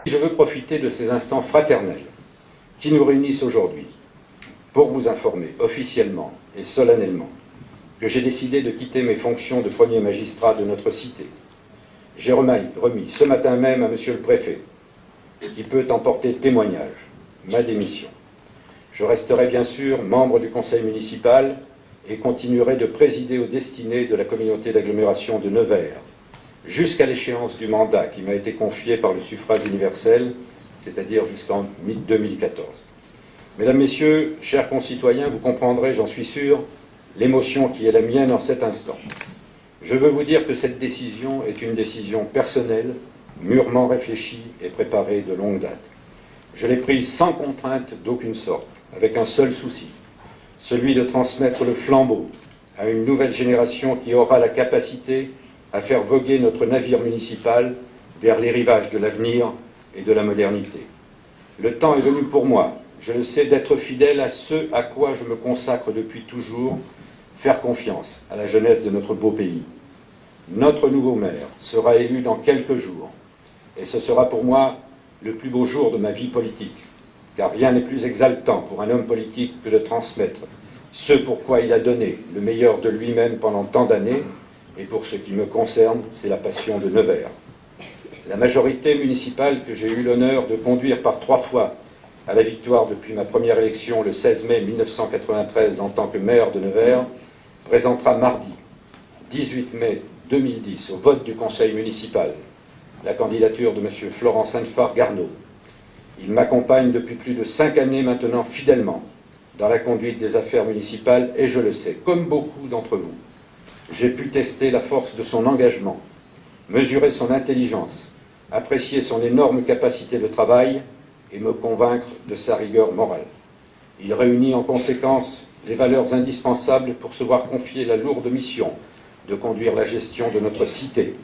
Je veux profiter de ces instants fraternels qui nous réunissent aujourd'hui pour vous informer officiellement et solennellement que j'ai décidé de quitter mes fonctions de premier magistrat de notre cité. J'ai remis ce matin même à monsieur le préfet, qui peut en porter témoignage, ma démission. Je resterai bien sûr membre du conseil municipal et continuerai de présider aux destinées de la communauté d'agglomération de Nevers, jusqu'à l'échéance du mandat qui m'a été confié par le suffrage universel, c'est-à-dire jusqu'en 2014. Mesdames, Messieurs, chers concitoyens, vous comprendrez, j'en suis sûr, l'émotion qui est la mienne en cet instant. Je veux vous dire que cette décision est une décision personnelle, mûrement réfléchie et préparée de longue date. Je l'ai prise sans contrainte d'aucune sorte, avec un seul souci, celui de transmettre le flambeau à une nouvelle génération qui aura la capacité à faire voguer notre navire municipal vers les rivages de l'avenir et de la modernité. Le temps est venu pour moi, je le sais, d'être fidèle à ce à quoi je me consacre depuis toujours, faire confiance à la jeunesse de notre beau pays. Notre nouveau maire sera élu dans quelques jours, et ce sera pour moi le plus beau jour de ma vie politique, car rien n'est plus exaltant pour un homme politique que de transmettre ce pourquoi il a donné le meilleur de lui-même pendant tant d'années, et pour ce qui me concerne, c'est la passion de Nevers. La majorité municipale que j'ai eu l'honneur de conduire par 3 fois à la victoire depuis ma première élection le 16 mai 1993 en tant que maire de Nevers, présentera mardi 18 mai 2010 au vote du conseil municipal la candidature de M. Florent Sainte-Phare-Garneau. Il m'accompagne depuis plus de 5 années maintenant fidèlement dans la conduite des affaires municipales et je le sais, comme beaucoup d'entre vous, j'ai pu tester la force de son engagement, mesurer son intelligence, apprécier son énorme capacité de travail et me convaincre de sa rigueur morale. Il réunit en conséquence les valeurs indispensables pour se voir confier la lourde mission de conduire la gestion de notre cité.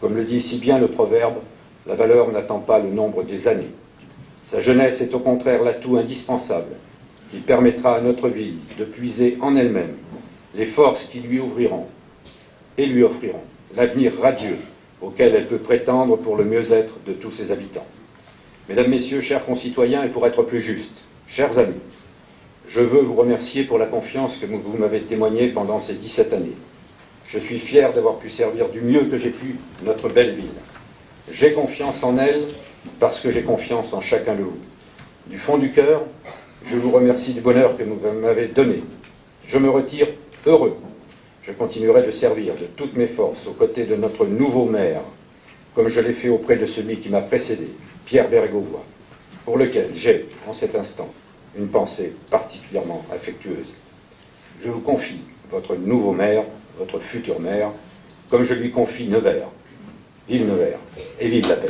Comme le dit si bien le proverbe, la valeur n'attend pas le nombre des années. Sa jeunesse est au contraire l'atout indispensable qui permettra à notre ville de puiser en elle-même les forces qui lui ouvriront et lui offriront l'avenir radieux auquel elle peut prétendre pour le mieux-être de tous ses habitants. Mesdames, Messieurs, chers concitoyens, et pour être plus juste, chers amis, je veux vous remercier pour la confiance que vous m'avez témoignée pendant ces 17 années. Je suis fier d'avoir pu servir du mieux que j'ai pu notre belle ville. J'ai confiance en elle parce que j'ai confiance en chacun de vous. Du fond du cœur, je vous remercie du bonheur que vous m'avez donné. Je me retire heureux. Je continuerai de servir de toutes mes forces aux côtés de notre nouveau maire, comme je l'ai fait auprès de celui qui m'a précédé, Pierre Bérégovoy, pour lequel j'ai, en cet instant, une pensée particulièrement affectueuse. Je vous confie votre nouveau maire, votre futur maire, comme je lui confie Nevers. Vive Nevers et vive la paix.